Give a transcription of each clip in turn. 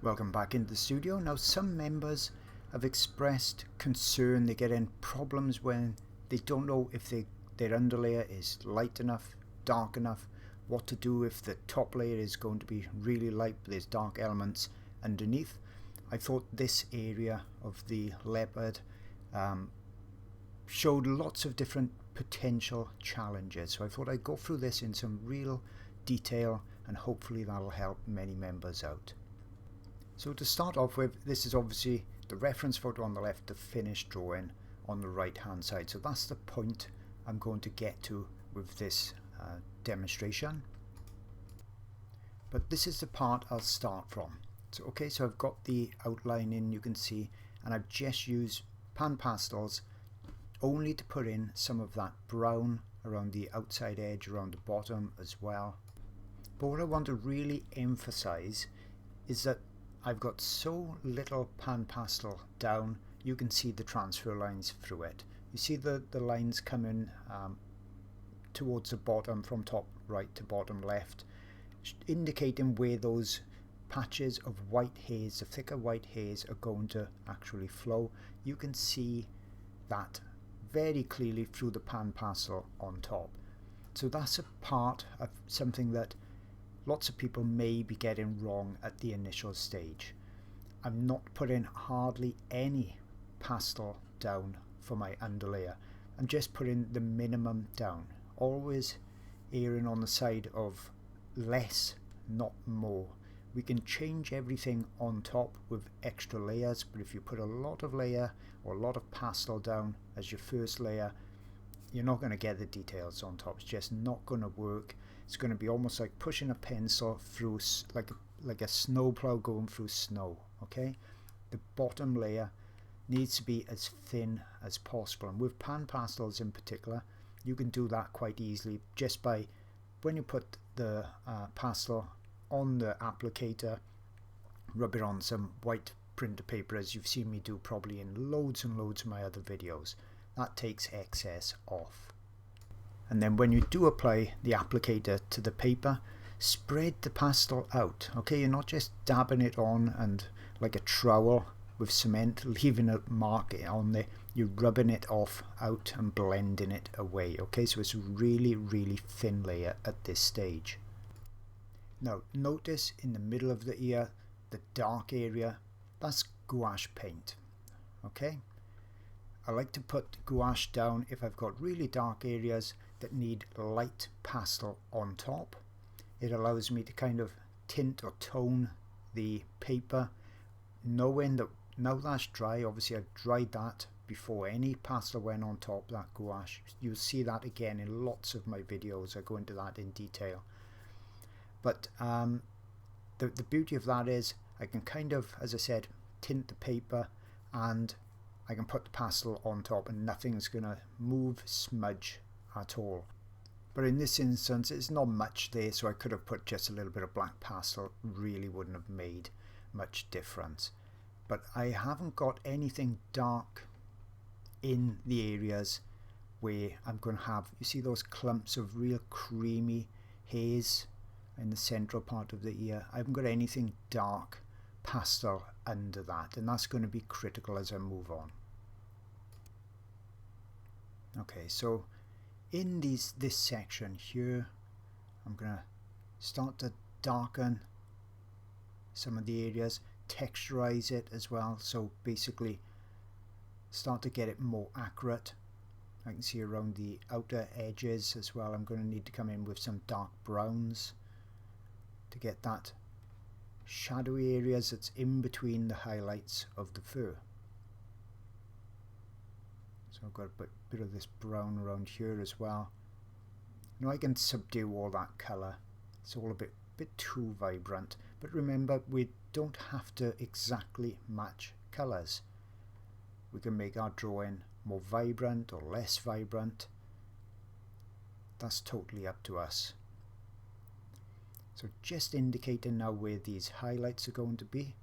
Welcome back into the studio. Now, some members have expressed concern they get in problems when they don't know if their underlayer is light enough, dark enough, what to do if the top layer is going to be really light but there's dark elements underneath. I thought this area of the leopard showed lots of different potential challenges, so I thought I'd go through this in some real detail and hopefully that'll help many members out. So to start off with, this is obviously the reference photo on the left, the finished drawing on the right hand side. So that's the point I'm going to get to with this demonstration. But this is the part I'll start from. So so I've got the outline in, you can see, and I've just used Panpastels only to put in some of that brown around the outside edge, around the bottom as well. But what I want to really emphasize is that I've got so little Panpastel down, you can see the transfer lines through it. You see the lines coming towards the bottom from top right to bottom left, indicating where those patches of white haze, the thicker white haze, are going to actually flow. You can see that very clearly through the Panpastel on top. So that's a part of something that lots of people may be getting wrong at the initial stage. I'm not putting hardly any pastel down for my underlayer. I'm just putting the minimum down, always erring on the side of less, not more. We can change everything on top with extra layers, but if you put a lot of layer or a lot of pastel down as your first layer, you're not going to get the details on top. It's just not going to work. It's going to be almost like pushing a pencil through, like a snowplow going through snow. Okay, the bottom layer needs to be as thin as possible, and with Panpastels in particular, you can do that quite easily just by, when you put the pastel on the applicator, rub it on some white printer paper, as you've seen me do probably in loads and loads of my other videos. That takes excess off. And then when you do apply the applicator to the paper, spread the pastel out. Okay, you're not just dabbing it on and like a trowel with cement, leaving a mark on there. You're rubbing it off out and blending it away. Okay, so it's a really, really thin layer at this stage. Now notice in the middle of the ear, the dark area, that's gouache paint. Okay, I like to put gouache down if I've got really dark areas that need light pastel on top. It allows me to kind of tint or tone the paper, knowing that now that's dry. Obviously I've dried that before any pastel went on top, that gouache. You'll see that again in lots of my videos. I go into that in detail. But the beauty of that is I can kind of, as I said, tint the paper and I can put the pastel on top and nothing's going to move, smudge at all. But in this instance it's not much there, so I could have put just a little bit of black pastel, really wouldn't have made much difference. But I haven't got anything dark in the areas where I'm going to have, you see those clumps of real creamy haze in the central part of the ear. I haven't got anything dark pastel under that, and that's going to be critical as I move on. Okay, so in this section here, I'm going to start to darken some of the areas, texturize it as well, so basically start to get it more accurate. I can see around the outer edges as well, I'm going to need to come in with some dark browns to get that shadowy areas that's in between the highlights of the fur. So I've got a bit of this brown around here as well. Now I can subdue all that colour. It's all a bit too vibrant, but remember, we don't have to exactly match colours. We can make our drawing more vibrant or less vibrant. That's totally up to us. So just indicating now where these highlights are going to be.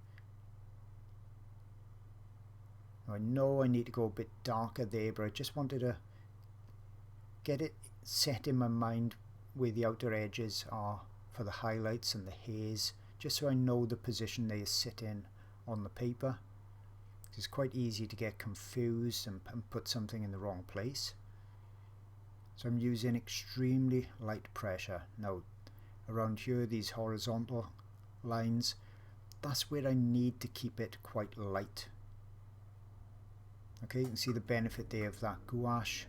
Now I know I need to go a bit darker there, but I just wanted to get it set in my mind where the outer edges are for the highlights and the haze, just so I know the position they sit in on the paper. It's quite easy to get confused and put something in the wrong place. So I'm using extremely light pressure. Now around here, these horizontal lines, that's where I need to keep it quite light. Okay, you can see the benefit there of that gouache.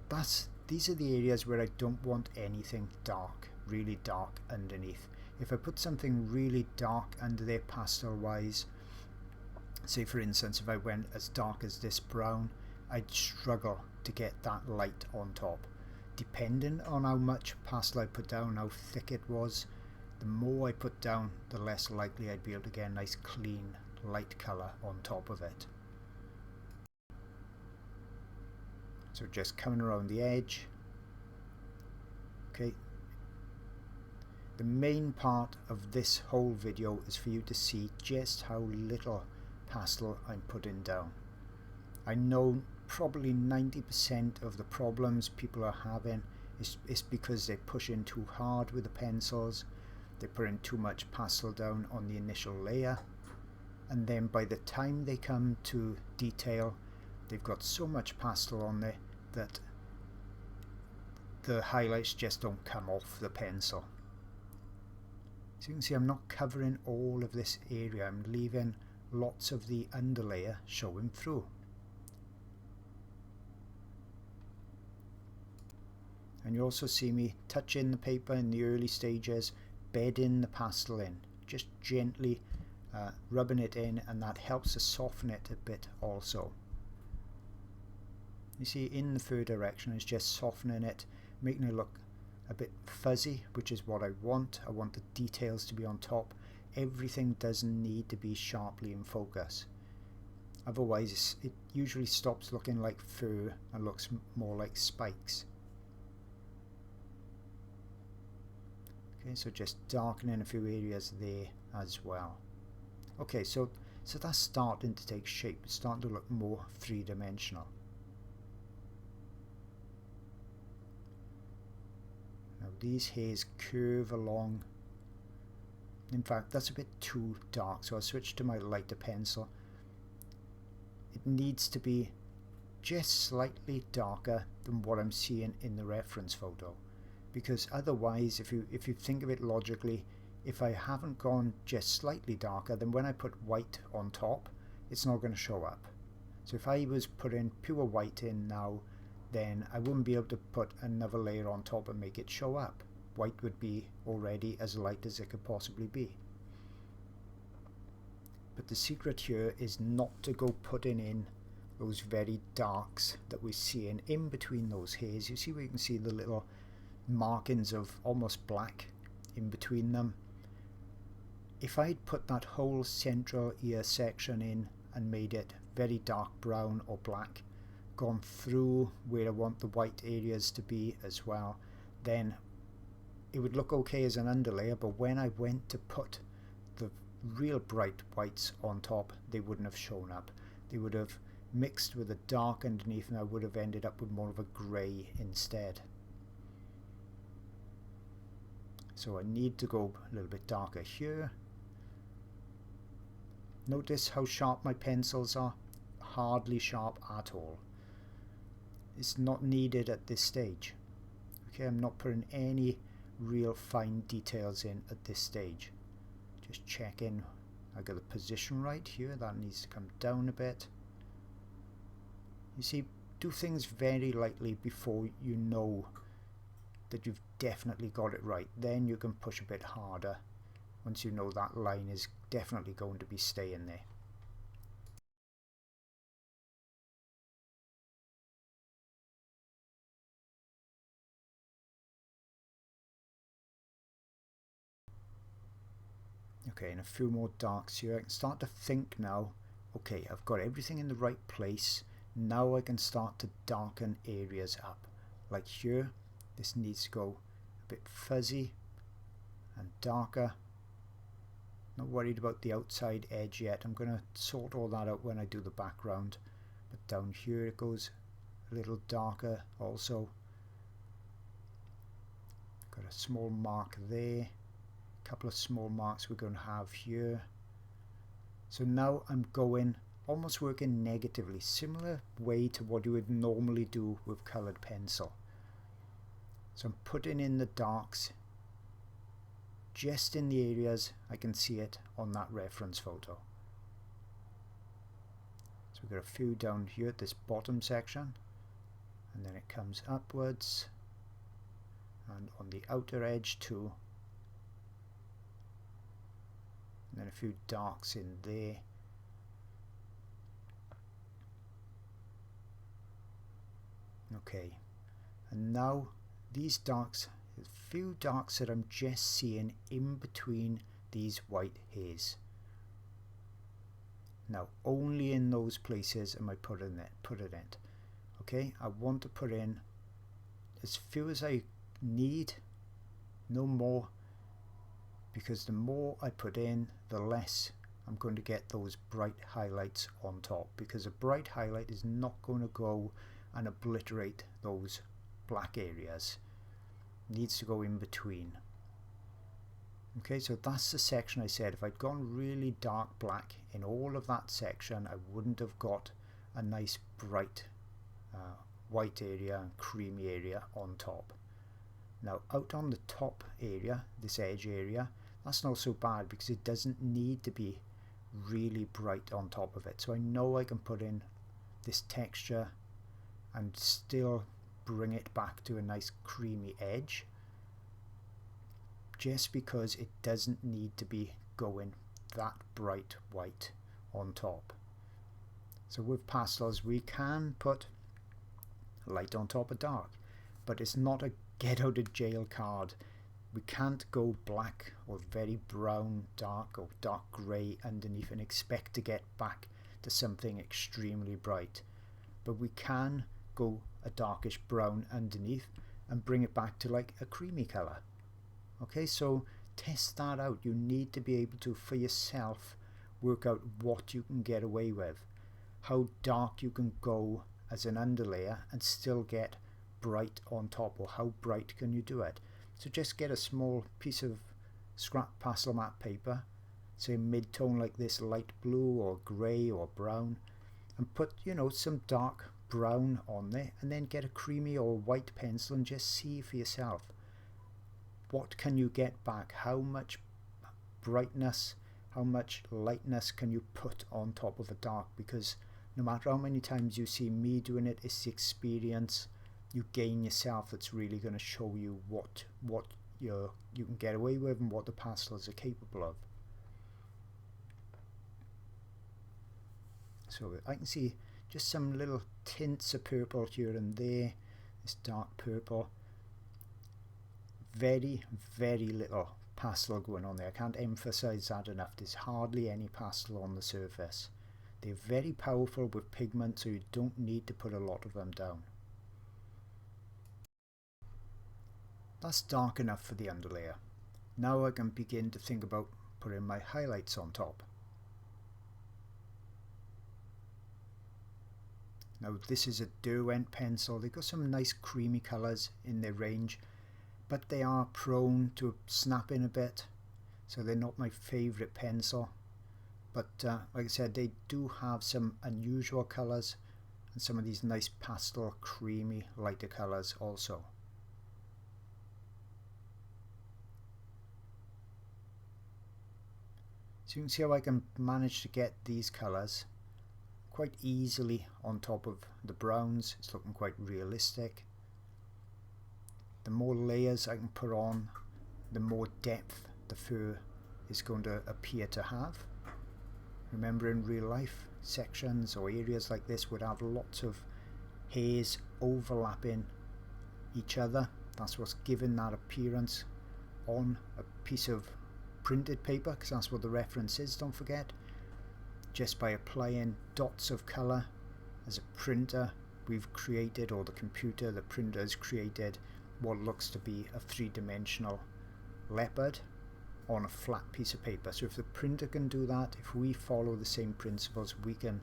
But these are the areas where I don't want anything dark, really dark underneath. If I put something really dark under there pastel wise, say for instance if I went as dark as this brown, I'd struggle to get that light on top. Depending on how much pastel I put down, how thick it was, the more I put down, the less likely I'd be able to get a nice clean light colour on top of it. So just coming around the edge. Okay. The main part of this whole video is for you to see just how little pastel I'm putting down. I know probably 90% of the problems people are having is because they push in too hard with the pencils, they put in too much pastel down on the initial layer, and then by the time they come to detail, they've got so much pastel on there that the highlights just don't come off the pencil. So you can see I'm not covering all of this area, I'm leaving lots of the underlayer showing through. And you also see me touching the paper in the early stages, bedding the pastel in, just gently rubbing it in, and that helps to soften it a bit also. You see in the third direction is just softening it, making it look a bit fuzzy, which is what I want. I want the details to be on top. Everything doesn't need to be sharply in focus. Otherwise it usually stops looking like fur and looks more like spikes. Okay, so just darkening a few areas there as well. Okay, so that's starting to take shape. It's starting to look more three-dimensional. Now these hairs curve along. In fact, that's a bit too dark, so I'll switch to my lighter pencil. It needs to be just slightly darker than what I'm seeing in the reference photo, because otherwise, if you think of it logically, if I haven't gone just slightly darker, then when I put white on top, it's not going to show up. So if I was putting pure white in now, then I wouldn't be able to put another layer on top and make it show up. White would be already as light as it could possibly be. But the secret here is not to go putting in those very darks that we're seeing in between those hairs. You see where you can see the little markings of almost black in between them. If I'd put that whole central ear section in and made it very dark brown or black, gone through where I want the white areas to be as well, then it would look okay as an underlayer, but when I went to put the real bright whites on top, they wouldn't have shown up. They would have mixed with the dark underneath, and I would have ended up with more of a grey instead. So I need to go a little bit darker here. Notice how sharp my pencils are. Hardly sharp at all. It's not needed at this stage. Okay, I'm not putting any real fine details in at this stage. Just checking I got the position right here. That needs to come down a bit. You see, do things very lightly before you know that you've definitely got it right. Then you can push a bit harder once you know that line is definitely going to be staying there. Okay, and a few more darks here. I can start to think now, okay, I've got everything in the right place. Now I can start to darken areas up. Like here, this needs to go a bit fuzzy and darker. Not worried about the outside edge yet. I'm going to sort all that out when I do the background. But down here it goes a little darker also. Got a small mark there. couple of small marks we're going to have here. So now I'm going, almost working negatively, similar way to what you would normally do with coloured pencil. So I'm putting in the darks just in the areas I can see it on that reference photo. So we've got a few down here at this bottom section, and then it comes upwards, and on the outer edge too, and then a few darks in there. Okay, and now these darks, a few darks that I'm just seeing in between these white hairs. Now only in those places am I putting it. Okay, I want to put in as few as I need, no more, because the more I put in, the less I'm going to get those bright highlights on top, because a bright highlight is not going to go and obliterate those black areas. It needs to go in between. Okay, so that's the section I said if I'd gone really dark black in all of that section, I wouldn't have got a nice bright white area and creamy area on top. Now out on the top area, this edge area, that's not so bad because it doesn't need to be really bright on top of it. So I know I can put in this texture and still bring it back to a nice creamy edge, just because it doesn't need to be going that bright white on top. So with pastels we can put light on top of dark, but it's not a get out of jail card. We can't go black or very brown dark or dark grey underneath and expect to get back to something extremely bright, but we can go a darkish brown underneath and bring it back to like a creamy colour. Okay, so test that out. You need to be able to, for yourself, work out what you can get away with, how dark you can go as an underlayer and still get bright on top, or how bright can you do it. So just get a small piece of scrap pastel matte paper, say mid-tone like this, light blue or grey or brown, and put, you know, some dark brown on there, and then get a creamy or white pencil and just see for yourself what can you get back, how much brightness, how much lightness can you put on top of a dark, because no matter how many times you see me doing it, it's the experience you gain yourself that's really going to show you what you can get away with and what the pastels are capable of. So I can see just some little tints of purple here and there, this dark purple. Very, very little pastel going on there. I can't emphasize that enough. There's hardly any pastel on the surface. They're very powerful with pigment, so you don't need to put a lot of them down. That's dark enough for the underlayer. Now I can begin to think about putting my highlights on top. Now this is a Derwent pencil. They've got some nice creamy colours in their range, but they are prone to snapping a bit, so they're not my favourite pencil. But like I said, they do have some unusual colours and some of these nice pastel creamy lighter colours also. So you can see how I can manage to get these colours quite easily on top of the browns. It's looking quite realistic. The more layers I can put on, the more depth the fur is going to appear to have. Remember, in real life, sections or areas like this would have lots of hairs overlapping each other. That's what's giving that appearance on a piece of printed paper, because that's what the reference is, don't forget. Just by applying dots of colour as a printer, we've created, or the computer, the printer has created what looks to be a three-dimensional leopard on a flat piece of paper. So if the printer can do that, if we follow the same principles, we can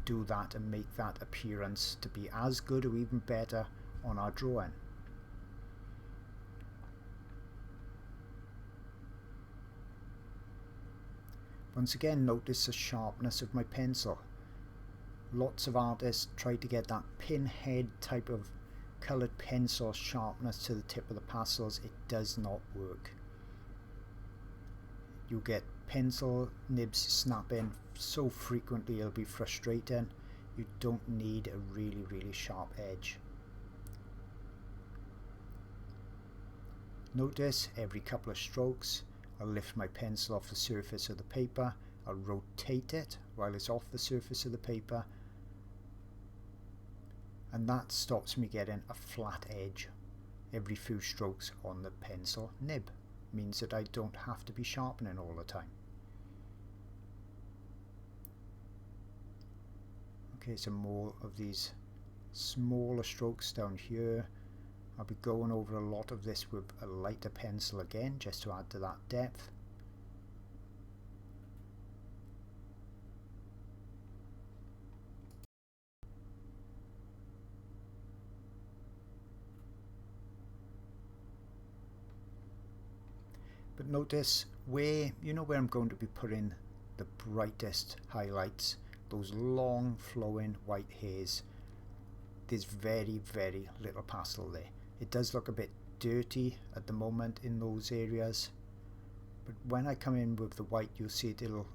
do that and make that appearance to be as good or even better on our drawing. Once again, notice the sharpness of my pencil. Lots of artists try to get that pinhead type of coloured pencil sharpness to the tip of the pastels. It does not work. You get pencil nibs snapping so frequently it'll be frustrating. You don't need a really sharp edge. Notice every couple of strokes I'll lift my pencil off the surface of the paper, I'll rotate it while it's off the surface of the paper, and that stops me getting a flat edge every few strokes on the pencil nib. Means that I don't have to be sharpening all the time. Okay, some more of these smaller strokes down here. I'll be going over a lot of this with a lighter pencil again, just to add to that depth. But notice where, where I'm going to be putting the brightest highlights, those long flowing white hairs. There's very little pastel there. It does look a bit dirty at the moment in those areas, but when I come in with the white, you'll see it'll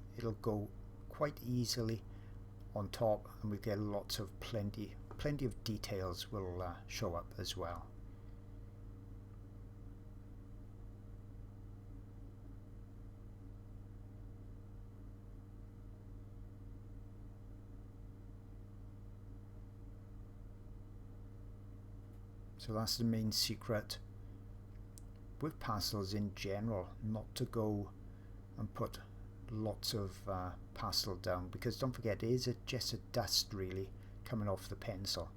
go quite easily on top, and we get lots of plenty of details will show up as well. So that's the main secret with pastels in general, not to go and put lots of pastel down, because don't forget, it is just a dust really coming off the pencil.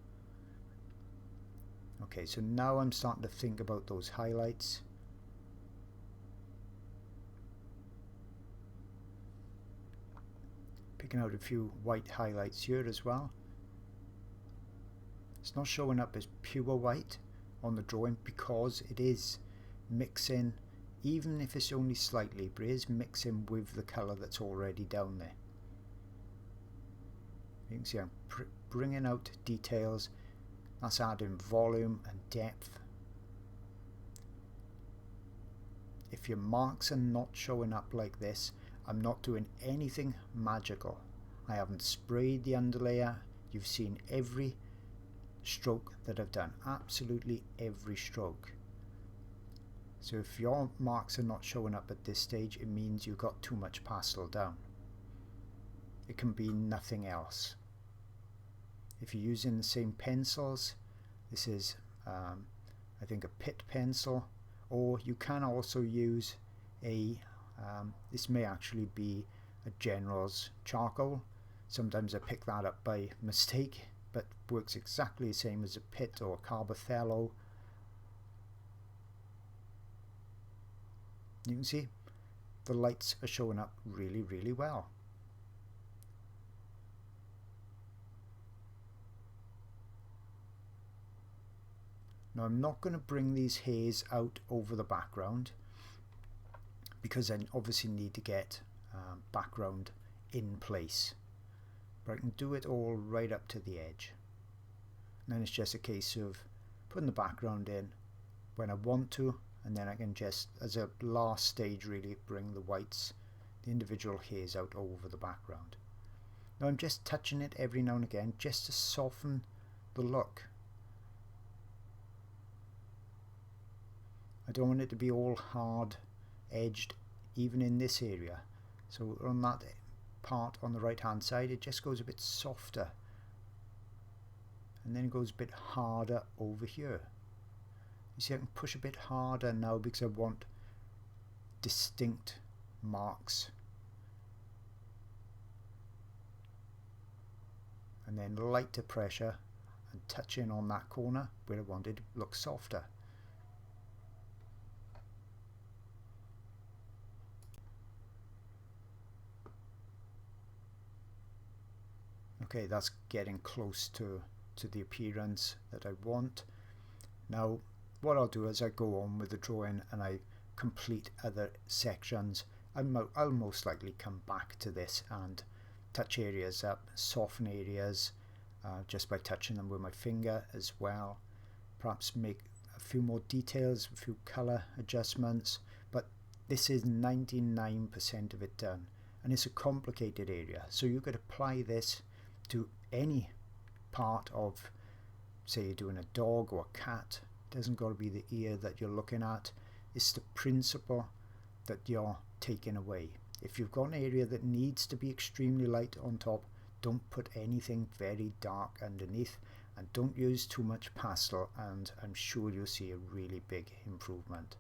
Okay, so now I'm starting to think about those highlights. Picking out a few white highlights here as well. It's not showing up as pure white on the drawing because it is mixing, even if it's only slightly, but it is mixing with the colour that's already down there. You can see I'm bringing out details. That's adding volume and depth. If your marks are not showing up like this, I'm not doing anything magical. I haven't sprayed the underlayer. You've seen every stroke that I've done, absolutely every stroke. So if your marks are not showing up at this stage, it means you've got too much pastel down. It can be nothing else. If you're using the same pencils, this is I think a pit pencil, or you can also use a this may actually be a General's charcoal. Sometimes I pick that up by mistake, but works exactly the same as a pit or a Carbothello. You can see the lights are showing up really well. Now I'm not going to bring these hairs out over the background, because I obviously need to get background in place. But I can do it all right up to the edge. And then it's just a case of putting the background in when I want to, and then I can just, as a last stage really, bring the whites, the individual hairs out over the background. Now I'm just touching it every now and again just to soften the look. I don't want it to be all hard edged even in this area. So on that part on the right hand side, it just goes a bit softer, and then it goes a bit harder over here. You see, I can push a bit harder now because I want distinct marks, and then lighter pressure and touch in on that corner where I want it to look softer. Okay, that's getting close to the appearance that I want. Now what I'll do as I go on with the drawing and I complete other sections, I'll most likely come back to this and touch areas up, soften areas just by touching them with my finger as well. Perhaps make a few more details, a few colour adjustments, but this is 99% of it done, and it's a complicated area, so you could apply this to any part of, say you're doing a dog or a cat. It doesn't got to be the ear that you're looking at. It's the principle that you're taking away. If you've got an area that needs to be extremely light on top, don't put anything very dark underneath, and don't use too much pastel, and I'm sure you'll see a really big improvement.